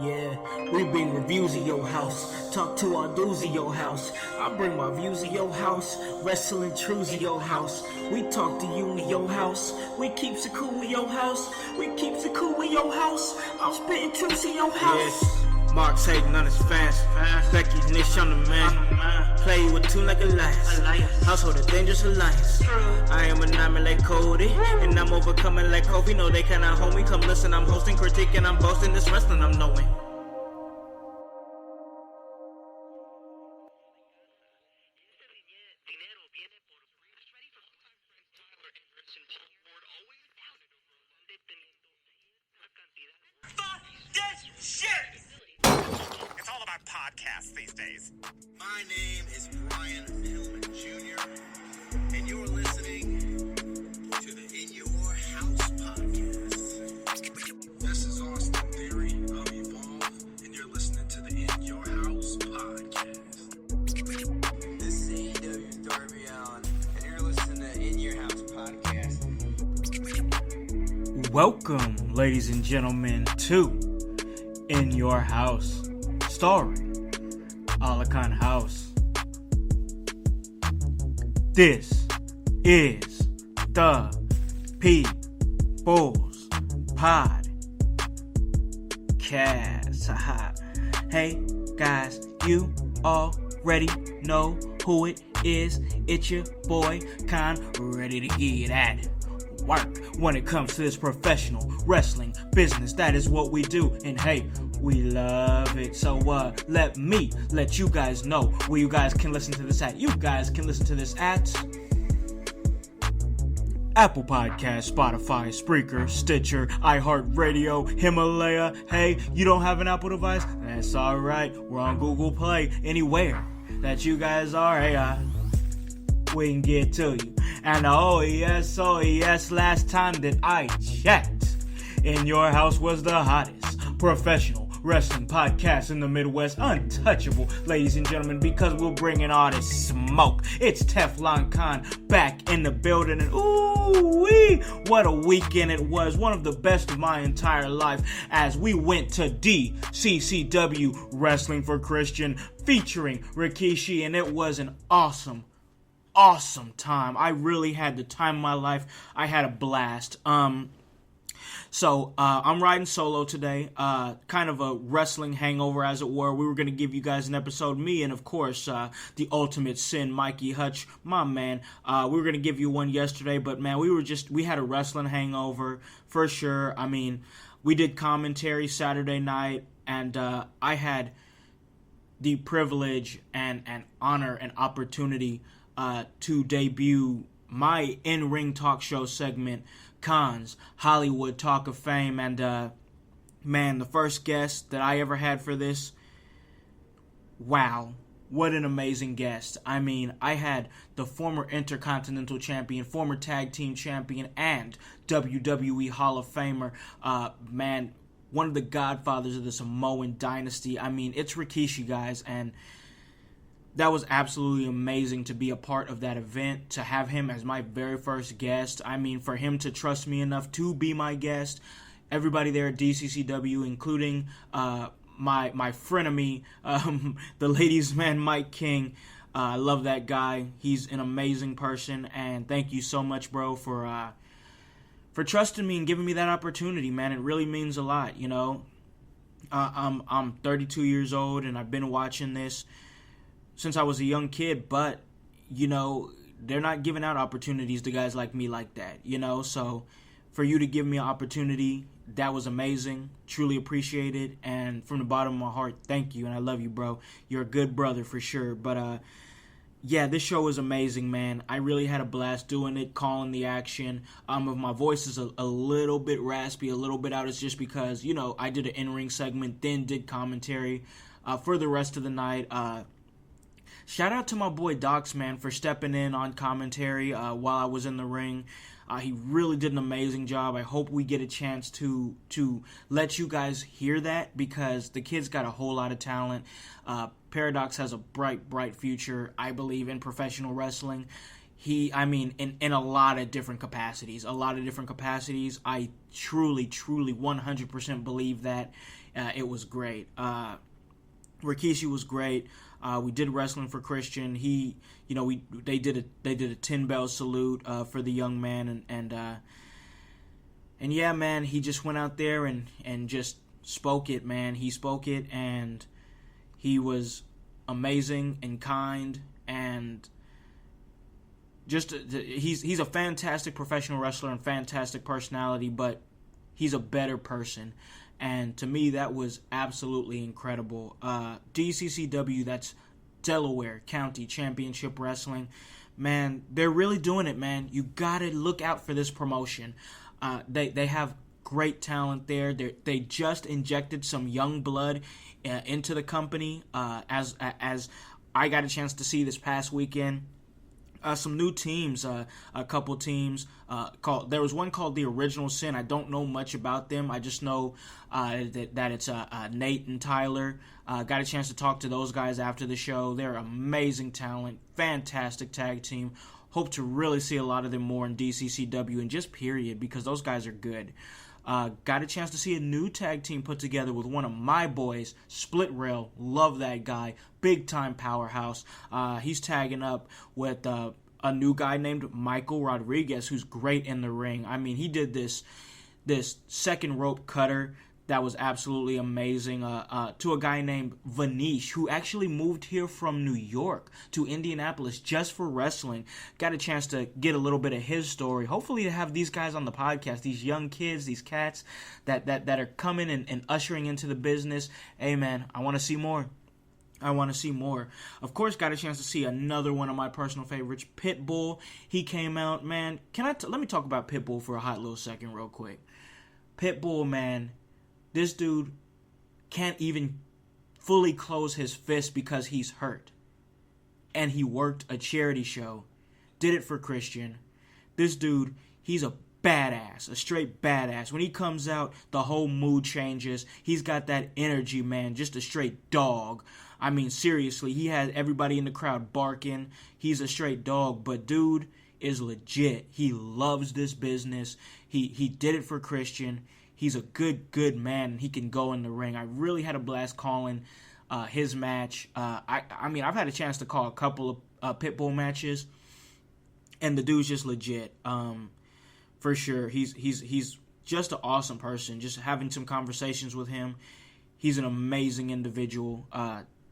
Yeah, we bring reviews of your house, talk to our dudes of your house. I bring my views of your house, wrestling truths of your house. We talk to you in your house, we keeps it cool in your house, we keeps it cool in your house. I'm spitting truths in your house. Yes, Mark's hating on his fast. Becky Nish on the man. Play with two like a lion. Household a dangerous alliance. I am a like Cody, and I'm overcoming like Kobe. No, they cannot hold me. Come listen, I'm hosting, critiquing, I'm boasting. This wrestling I'm knowing. It's all about podcasts these days. My name is Brian Hillman Jr., and you're listening to the In Your House podcast. This is Austin Theory of Evolve, and you're listening to the In Your House podcast. This is AEW's Darby Allin, and you're listening to In Your House podcast. Welcome, ladies and gentlemen, to In Your House, starring Alakan House. This is the People's Podcast. Hey guys, you already know who it is. It's your boy Khan, ready to get at it. Work when it comes to this professional wrestling business. That is what we do, and hey, we love it. So let me let you guys know where you guys can listen to this at. You guys can listen to this at Apple Podcasts, Spotify, Spreaker, Stitcher, iHeartRadio, Himalaya. Hey, you don't have an Apple device? That's alright. We're on Google Play. Anywhere that you guys are, hey, we can get to you. And oh yes, last time that I checked, In Your House was the hottest professional wrestling podcast in the Midwest. Untouchable, ladies and gentlemen, because we're bringing all this smoke. It's Teflon Khan back in the building, and ooh-wee, what a weekend it was. One of the best of my entire life, as we went to DCCW Wrestling for Christian, featuring Rikishi, and it was an awesome time. I really had the time of my life. I had a blast. So I'm riding solo today, kind of a wrestling hangover, as it were. We were going to give you guys an episode, me and, of course, the Ultimate Sin, Mikey Hutch, my man. We were going to give you one yesterday, but, man, we had a wrestling hangover, for sure. I mean, we did commentary Saturday night, and I had the privilege and honor and opportunity to debut my in-ring talk show segment, Khan's Hollywood Talk of Fame. And man, the first guest that I ever had for this, wow, what an amazing guest. I mean, I had the former Intercontinental Champion, former Tag Team Champion, and WWE Hall of Famer, man, one of the godfathers of the Samoan dynasty. I mean, it's Rikishi, guys, and that was absolutely amazing to be a part of that event, to have him as my very first guest. I mean, for him to trust me enough to be my guest, everybody there at DCCW, including my frenemy, the ladies' man, Mike King. I love that guy. He's an amazing person, and thank you so much, bro, for trusting me and giving me that opportunity, man. It really means a lot, you know. I'm 32 years old, and I've been watching this since I was a young kid, but, you know, they're not giving out opportunities to guys like me like that, you know. So for you to give me an opportunity, that was amazing. Truly appreciate it, and from the bottom of my heart, thank you, and I love you, bro. You're a good brother for sure. But yeah, this show was amazing, man. I really had a blast doing it, calling the action. If my voice is a little bit raspy, a little bit out, it's just because, you know, I did an in-ring segment, then did commentary for the rest of the night. Shout out to my boy Docs, man, for stepping in on commentary while I was in the ring. He really did an amazing job. I hope we get a chance to let you guys hear that, because the kid's got a whole lot of talent. Paradox has a bright future, I believe, in professional wrestling. In a lot of different capacities. I truly 100% believe that. It was great. Rikishi was great. We did wrestling for Christian. They did a 10 bell salute for the young man, and yeah, man, he just went out there and just spoke it, man. He spoke it, and he was amazing and kind, and just he's a fantastic professional wrestler and fantastic personality, but he's a better person. And to me, that was absolutely incredible. DCCW, that's Delaware County Championship Wrestling. Man, they're really doing it, man. You got to look out for this promotion. They have great talent there. They just injected some young blood into the company, as I got a chance to see this past weekend. Some new teams, a couple teams. There was one called the Original Sin. I don't know much about them. I just know that it's Nate and Tyler. Got a chance to talk to those guys after the show. They're amazing talent, fantastic tag team. Hope to really see a lot of them more in DCCW and just period, because those guys are good. Got a chance to see a new tag team put together with one of my boys, Split Rail. Love that guy. Big time powerhouse. He's tagging up with a new guy named Michael Rodriguez, who's great in the ring. I mean, he did this second rope cutter that was absolutely amazing, to a guy named Vanish, who actually moved here from New York to Indianapolis just for wrestling. Got a chance to get a little bit of his story. Hopefully to have these guys on the podcast, these young kids, these cats that are coming and ushering into the business. Hey, man, I want to see more. Of course, got a chance to see another one of my personal favorites, Pitbull. He came out, man. Let me talk about Pitbull for a hot little second real quick. Pitbull, man. This dude can't even fully close his fist because he's hurt. And he worked a charity show. Did it for Christian. This dude, he's a badass. A straight badass. When he comes out, the whole mood changes. He's got that energy, man. Just a straight dog. I mean, seriously, he had everybody in the crowd barking. He's a straight dog. But dude is legit. He loves this business. He did it for Christian. He's a good man, and he can go in the ring. I really had a blast calling his match. I've had a chance to call a couple of Pitbull matches, and the dude's just legit. For sure, he's just an awesome person. Just having some conversations with him, he's an amazing individual.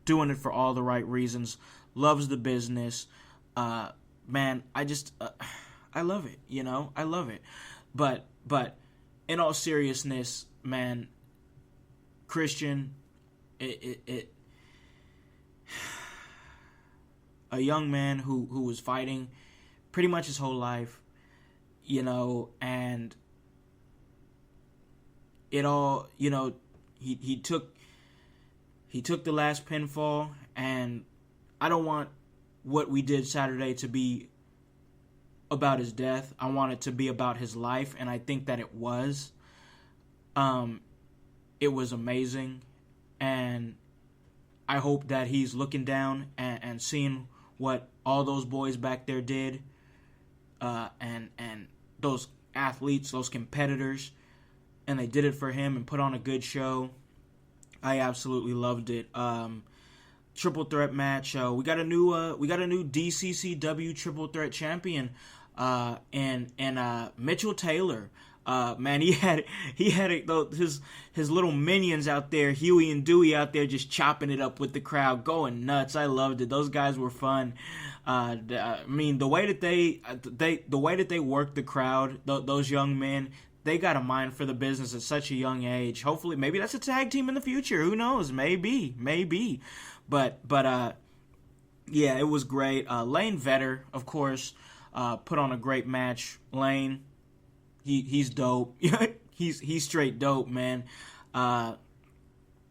Doing it for all the right reasons. Loves the business. Man, I love it. I love it. But in all seriousness, man, Christian, a young man who was fighting pretty much his whole life, and it all, he took the last pinfall, and I don't want what we did Saturday to be about his death. I want it to be about his life, and I think that it was. It was amazing, and I hope that he's looking down and seeing what all those boys back there did, and those athletes, those competitors, and they did it for him and put on a good show. I absolutely loved it. Triple threat match. We got a new DCCW triple threat champion, and Mitchell Taylor. Man, he had his little minions out there, Huey and Dewey out there, just chopping it up with the crowd, going nuts. I loved it. Those guys were fun. The way that they worked the crowd, those young men, they got a mind for the business at such a young age. Hopefully, maybe that's a tag team in the future. Who knows? Maybe. But yeah, it was great. Lane Vetter, of course, put on a great match. Lane, he's dope. he's straight dope, man.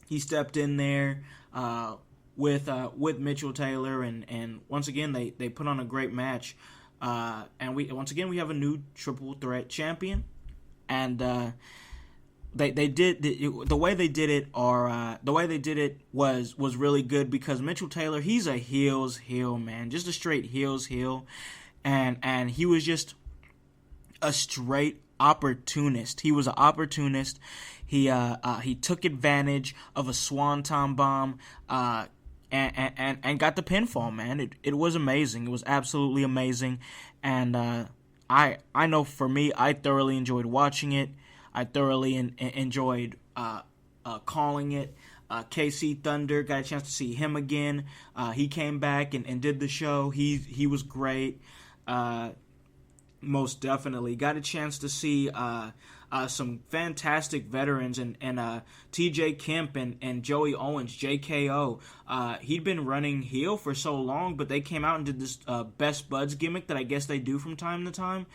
He stepped in there with Mitchell Taylor, and once again they put on a great match. And once again we have a new triple threat champion, and they did the way they did it, or the way they did it was really good, because Mitchell Taylor, he's a heel's heel, man, just a straight heel's heel, and he was just a straight opportunist. He was an opportunist. He took advantage of a swanton bomb, and got the pinfall, man. It was amazing. It was absolutely amazing, and I know for me, I thoroughly enjoyed watching it. I thoroughly enjoyed calling it. KC Thunder, got a chance to see him again. He came back and did the show. He was great. Most definitely got a chance to see some fantastic veterans, and TJ Kemp and Joey Owens, JKO. He'd been running heel for so long, but they came out and did this Best Buds gimmick that I guess they do from time to time.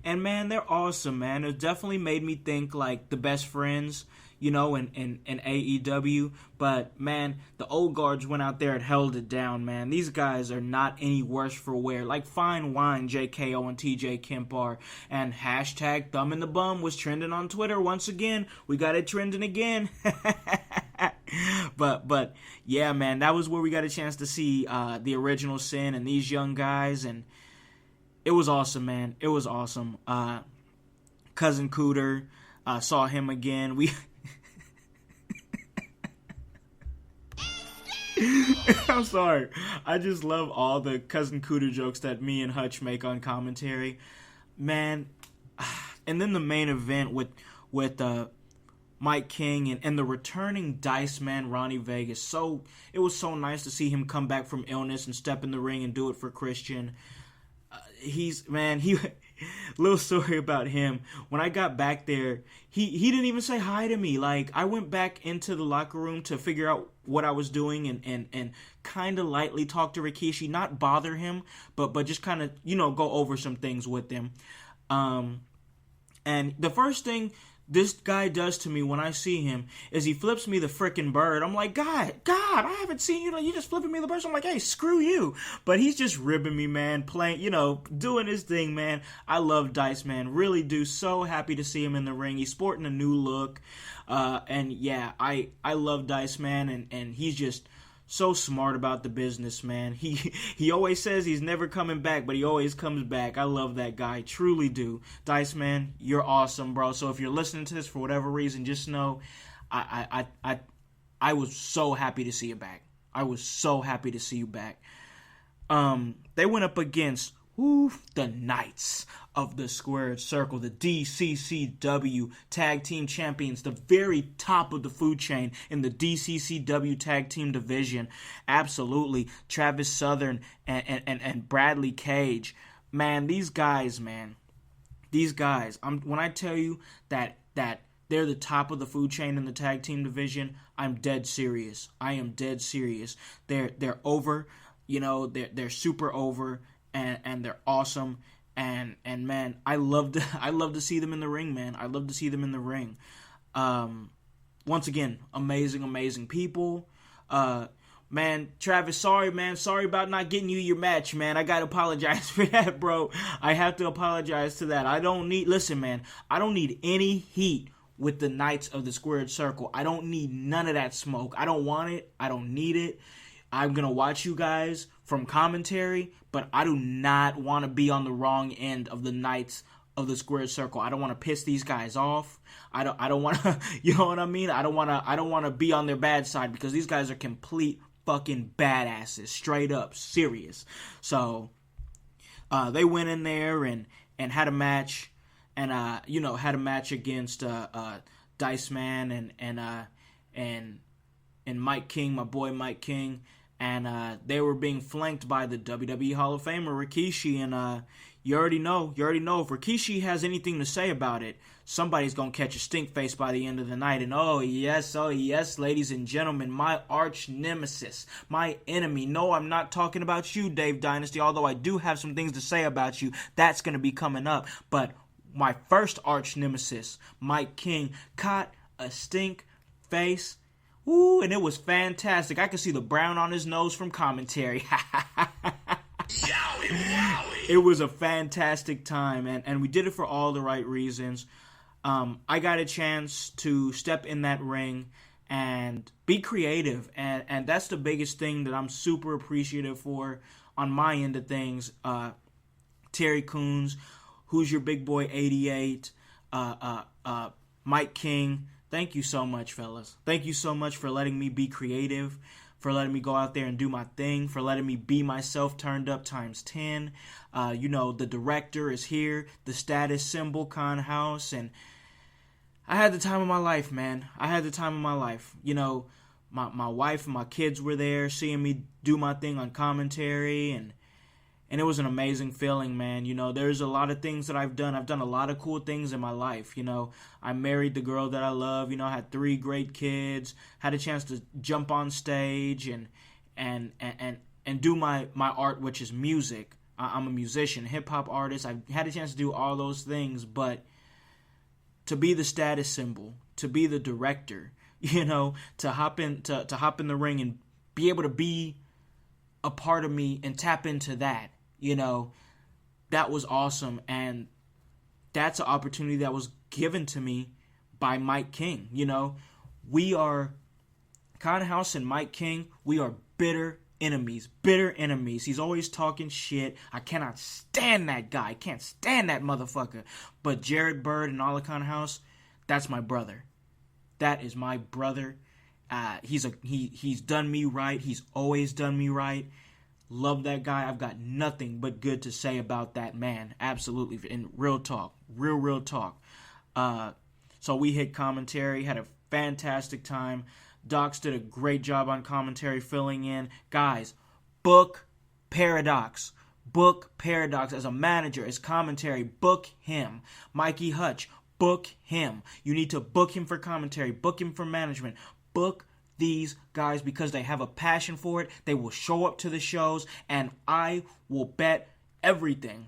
And man, they're awesome, man. It definitely made me think like the Best Friends, you know, in AEW. But man, the old guards went out there and held it down, man. These guys are not any worse for wear. Like fine wine, JKO and TJ Kemp are. And hashtag thumb in the bum was trending on Twitter once again. We got it trending again. But yeah, man, that was where we got a chance to see the original Sin and these young guys, and it was awesome, man. It was awesome. Cousin Cooter, saw him again. I'm sorry. I just love all the Cousin Cooter jokes that me and Hutch make on commentary, man. And then the main event with Mike King and the returning Dice Man Ronnie Vegas. It was so nice to see him come back from illness and step in the ring and do it for Christian. Little story about him. When I got back there, he didn't even say hi to me. Like, I went back into the locker room to figure out what I was doing and kind of lightly talk to Rikishi, not bother him, but just kind of, you know, go over some things with him. And the first thing this guy does to me when I see him is he flips me the frickin' bird. I'm like, God, I haven't seen you. Like, you just flipping me the bird. So I'm like, hey, screw you. But he's just ribbing me, man, playing, you know, doing his thing, man. I love Dice, man. Really do. So happy to see him in the ring. He's sporting a new look. And yeah, I love Dice, man. And he's just so smart about the business, man. He always says he's never coming back, but he always comes back. I love that guy, truly do. Dice, man, you're awesome, bro. So if you're listening to this for whatever reason, just know I was so happy to see you back. I was so happy to see you back. They went up against the Knights of the Squared Circle, the DCCW Tag Team Champions, the very top of the food chain in the DCCW Tag Team Division. Absolutely. Travis Southern and Bradley Cage. Man, these guys, when I tell you that they're the top of the food chain in the Tag Team Division, I'm dead serious. I am dead serious. They're over, you know, they're super over. And they're awesome, and man, I love to see them in the ring, man. I love to see them in the ring. Once again, amazing people. Man, Travis, sorry about not getting you your match, man. I gotta apologize for that, bro. I have to apologize to that. Listen, man, I don't need any heat with the Knights of the Squared Circle. I don't need none of that smoke. I don't want it. I don't need it. I'm going to watch you guys from commentary, but I do not want to be on the wrong end of the Knights of the Squared Circle. I don't want to piss these guys off. I don't want to, you know what I mean? I don't want to be on their bad side, because these guys are complete fucking badasses, straight up serious. So, they went in there and had a match, and had a match against Dice Man and Mike King, my boy Mike King. And they were being flanked by the WWE Hall of Famer Rikishi, and you already know if Rikishi has anything to say about it, somebody's gonna catch a stink face by the end of the night. And oh yes, ladies and gentlemen, my arch nemesis, my enemy. No, I'm not talking about you, Dave Dynasty, although I do have some things to say about you. That's gonna be coming up. But my first arch nemesis, Mike King, caught a stink face. Ooh, and it was fantastic. I could see the brown on his nose from commentary. it was a fantastic time, and we did it for all the right reasons. I got a chance to step in that ring and be creative, and that's the biggest thing that I'm super appreciative for on my end of things. Terry Coons, Who's Your Big Boy 88, Mike King, thank you so much, fellas. Thank you so much for letting me be creative, for letting me go out there and do my thing, for letting me be myself turned up times 10. The director is here, the status symbol, Con House, and I had the time of my life, man. I had the time of my life. My wife and my kids were there seeing me do my thing on commentary, and it was an amazing feeling, man. There's a lot of things that I've done. I've done a lot of cool things in my life. I married the girl that I love. I had 3 great kids. Had a chance to jump on stage and do my art, which is music. I'm a musician, hip hop artist. I've had a chance to do all those things, but to be the status symbol, to be the director, to hop in the ring and be able to be a part of me and tap into that, that was awesome. And that's an opportunity that was given to me by Mike King. We are, Con House and Mike King, we are bitter enemies. He's always talking shit. I cannot stand that guy. I can't stand that motherfucker. But Jared Bird and all of Con House, that's my brother. That is my brother. He's done me right. He's always done me right. Love that guy. I've got nothing but good to say about that man. Absolutely. And real talk. Real talk. So we hit commentary. Had a fantastic time. Docs did a great job on commentary, filling in. Guys, book Paradox. Book Paradox as a manager, as commentary. Book him. Mikey Hutch, book him. You need to book him for commentary. Book him for management. Book these guys because they have a passion for it. They will show up to the shows, and I will bet everything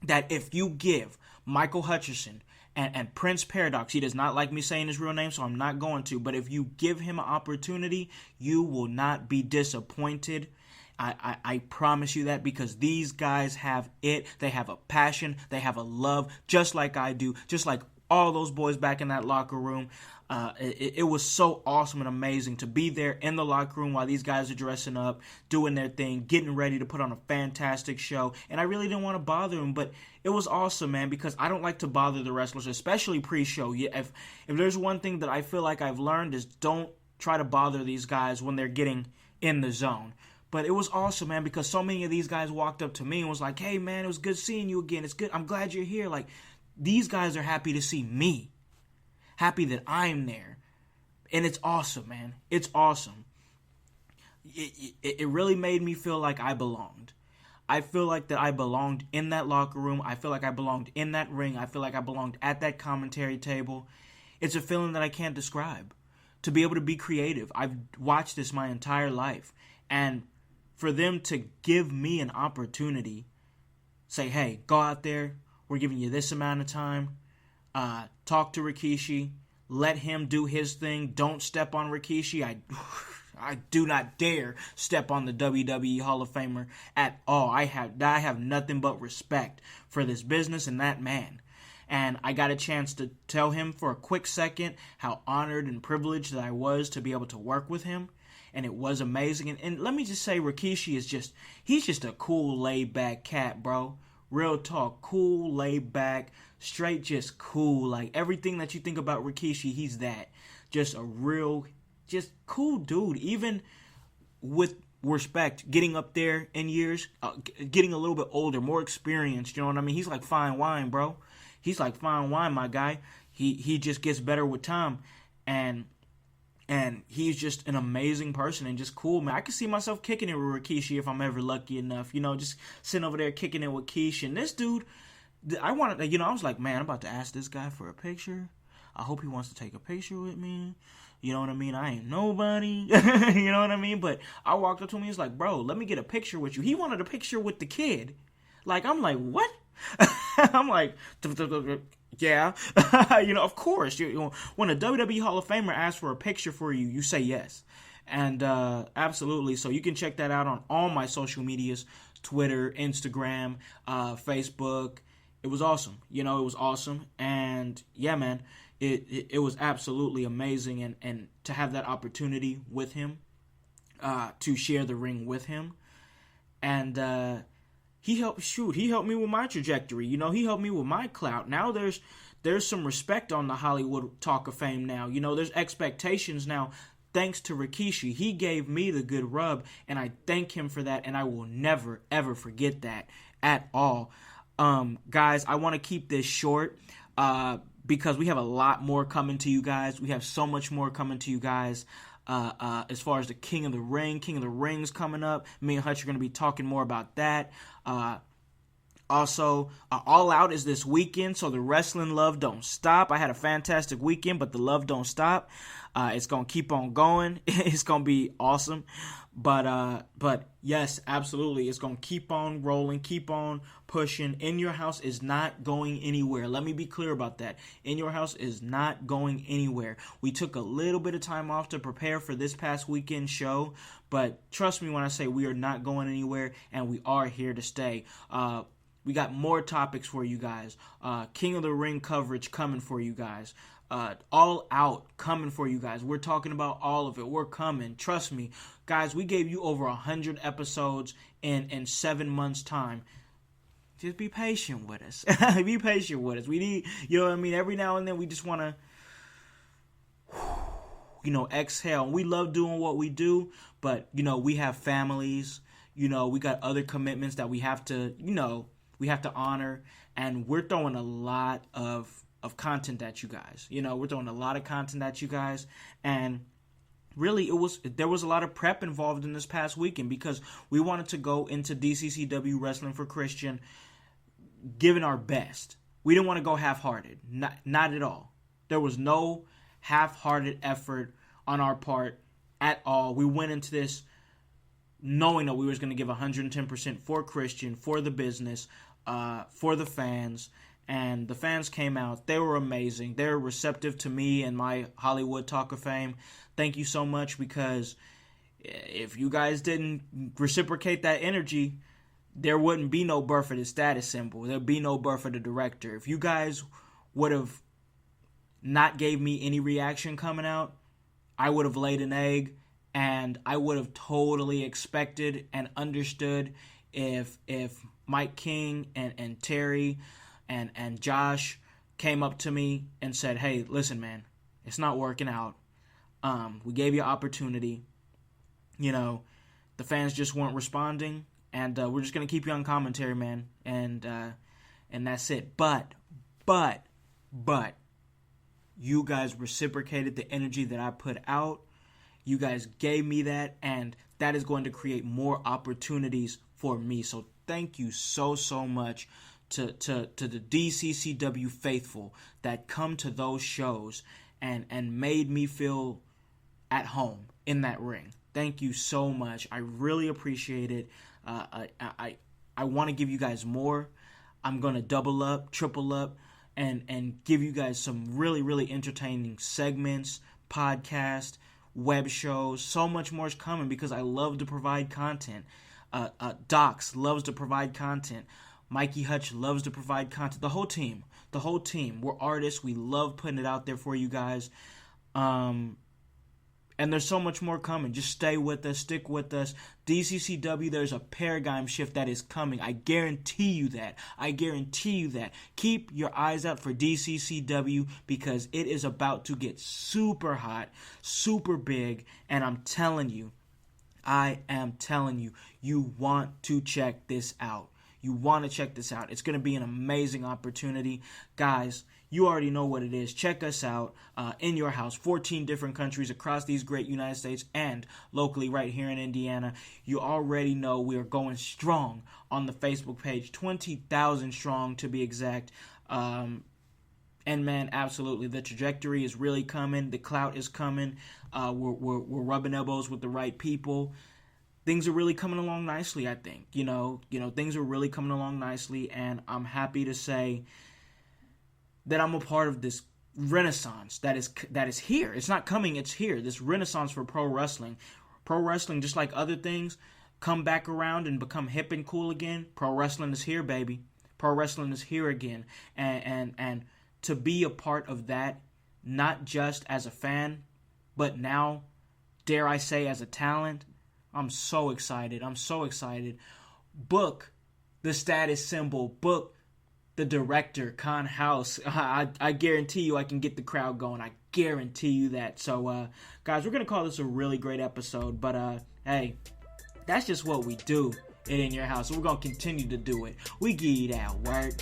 that if you give Michael Hutcherson and Prince Paradox, he does not like me saying his real name, so I'm not going to, but if you give him an opportunity, you will not be disappointed. I promise you that, because these guys have it. They have a passion. They have a love, just like I do, just like all those boys back in that locker room. It was so awesome and amazing to be there in the locker room while these guys are dressing up, doing their thing, getting ready to put on a fantastic show. And I really didn't want to bother them, but it was awesome, man, because I don't like to bother the wrestlers, especially pre-show. If there's one thing that I feel like I've learned is don't try to bother these guys when they're getting in the zone. But it was awesome, man, because so many of these guys walked up to me and was like, hey, man, it was good seeing you again. It's good. I'm glad you're here. Like, these guys are happy to see me. Happy that I'm there. And it's awesome, man. It's awesome. It really made me feel like I belonged. I feel like that I belonged in that locker room. I feel like I belonged in that ring. I feel like I belonged at that commentary table. It's a feeling that I can't describe. To be able to be creative. I've watched this my entire life. And for them to give me an opportunity, say, hey, go out there. We're giving you this amount of time. Talk to Rikishi. Let him do his thing. Don't step on Rikishi. I do not dare step on the WWE Hall of Famer at all. I have nothing but respect for this business and that man. And I got a chance to tell him for a quick second how honored and privileged that I was to be able to work with him. And it was amazing. And let me just say, Rikishi he's just a cool, laid-back cat, bro. Real talk. Cool, laid-back, straight just cool. Like, everything that you think about Rikishi, he's that. Just a real, just cool dude. Even with respect, getting up there in years, getting a little bit older, more experienced, you know what I mean? He's like fine wine, bro. He's like fine wine, my guy. He just gets better with time. And he's just an amazing person and just cool, man. I could see myself kicking it with Rikishi if I'm ever lucky enough. Just sitting over there kicking it with Keish. And this dude, I was like, man, I'm about to ask this guy for a picture. I hope he wants to take a picture with me. You know what I mean? I ain't nobody. You know what I mean? But I walked up to him. He was like, bro, let me get a picture with you. He wanted a picture with the kid. Like, I'm like, what? I'm like, yeah. Of course. When a WWE Hall of Famer asks for a picture for you, you say yes. And absolutely. So you can check that out on all my social medias. Twitter, Instagram, Facebook. It was awesome. It was awesome. And yeah, man, it was absolutely amazing. And to have that opportunity with him, to share the ring with him. And he helped me with my trajectory. He helped me with my clout. Now there's some respect on the Hollywood Talk of Fame now. There's expectations now. Thanks to Rikishi, he gave me the good rub, and I thank him for that, and I will never, ever forget that at all. Guys, I want to keep this short because we have a lot more coming to you guys. We have so much more coming to you guys as far as the King of the Ring's coming up. Me and Hutch are going to be talking more about that. Also, All Out is this weekend, so the wrestling love don't stop. I had a fantastic weekend, but the love don't stop. It's going to keep on going. It's going to be awesome. But yes, absolutely. It's going to keep on rolling, keep on pushing. In Your House is not going anywhere. Let me be clear about that. In Your House is not going anywhere. We took a little bit of time off to prepare for this past weekend show, but trust me when I say we are not going anywhere, and we are here to stay. We got more topics for you guys. King of the Ring coverage coming for you guys. All Out coming for you guys. We're talking about all of it. We're coming. Trust me. Guys, we gave you over 100 episodes in 7 months' time. Just be patient with us. Be patient with us. We need, every now and then we just want to, exhale. We love doing what we do, but, we have families. We got other commitments that we have to, we have to honor, and we're throwing a lot of content at you guys. We're throwing a lot of content at you guys, and really there was a lot of prep involved in this past weekend because we wanted to go into DCCW Wrestling for Christian giving our best. We didn't want to go half-hearted. Not at all. There was no half-hearted effort on our part at all. We went into this knowing that we was going to give 110% for Christian, for the business, for the fans. And the fans came out. They were amazing. They were receptive to me and my Hollywood Talk of Fame. Thank you so much, because if you guys didn't reciprocate that energy, there wouldn't be no birth for the status symbol. There'd be no birth for the director. If you guys would have not gave me any reaction coming out, I would have laid an egg, and I would have totally expected and understood if Mike King and Terry and Josh came up to me and said, hey, listen, man, it's not working out. We gave you an opportunity. The fans just weren't responding, and we're just going to keep you on commentary, man. And that's it. But you guys reciprocated the energy that I put out. You guys gave me that, and that is going to create more opportunities for me. So thank you so much to the DCCW faithful that come to those shows and made me feel at home in that ring. Thank you so much. I really appreciate it. I want to give you guys more. I'm going to double up, triple up, and give you guys some really, really entertaining segments, podcasts, web shows. So much more is coming because I love to provide content. Docs loves to provide content. Mikey Hutch loves to provide content. The whole team. We're artists. We love putting it out there for you guys. And there's so much more coming. Just stay with us. Stick with us. DCCW, there's a paradigm shift that is coming. I guarantee you that. Keep your eyes out for DCCW because it is about to get super hot, super big. And I am telling you, you want to check this out. It's going to be an amazing opportunity. Guys, you already know what it is. Check us out in your house. 14 different countries across these great United States and locally right here in Indiana. You already know we are going strong on the Facebook page. 20,000 strong to be exact. And man, absolutely. The trajectory is really coming. The clout is coming. We're rubbing elbows with the right people. Things are really coming along nicely, I think. Things are really coming along nicely, and I'm happy to say that I'm a part of this renaissance that is here. It's not coming, it's here. This renaissance for pro wrestling. Pro wrestling, just like other things, come back around and become hip and cool again, pro wrestling is here, baby. Pro wrestling is here again. And to be a part of that, not just as a fan, but now, dare I say, as a talent, I'm so excited. I'm so excited. Book the status symbol. Book the director, Con House. I guarantee you I can get the crowd going. I guarantee you that. So, guys, we're going to call this a really great episode. But, hey, that's just what we do in your house. We're going to continue to do it. We give you that work.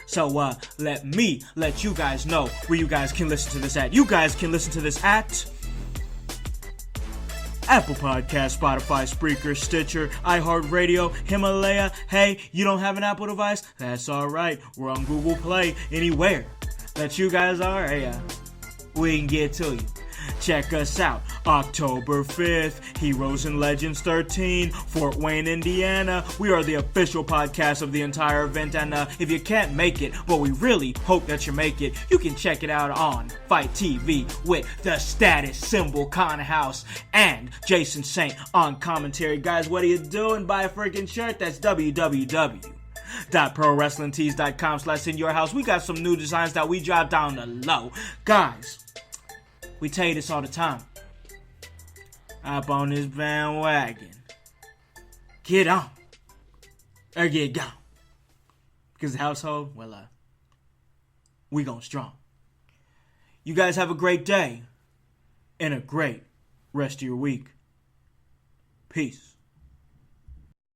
So, let me let you guys know where you guys can listen to this at. You guys can listen to this at Apple Podcast, Spotify, Spreaker, Stitcher, iHeartRadio, Himalaya. Hey, you don't have an Apple device? That's alright. We're on Google Play. Anywhere that you guys are, hey, we can get to you. Check us out. October 5th, Heroes and Legends 13, Fort Wayne, Indiana. We are the official podcast of the entire event, and if you can't make it, but we really hope that you make it, you can check it out on Fight TV with the status symbol Con House and Jason Saint on commentary. Guys, what are you doing? Buy a freaking shirt. That's www.prowrestlingtees.com/inyourhouse. We got some new designs that we drop down the low. Guys, we tell you this all the time. Hop on this bandwagon. Get on. Or get gone. Because the household, well, we going strong. You guys have a great day. And a great rest of your week. Peace.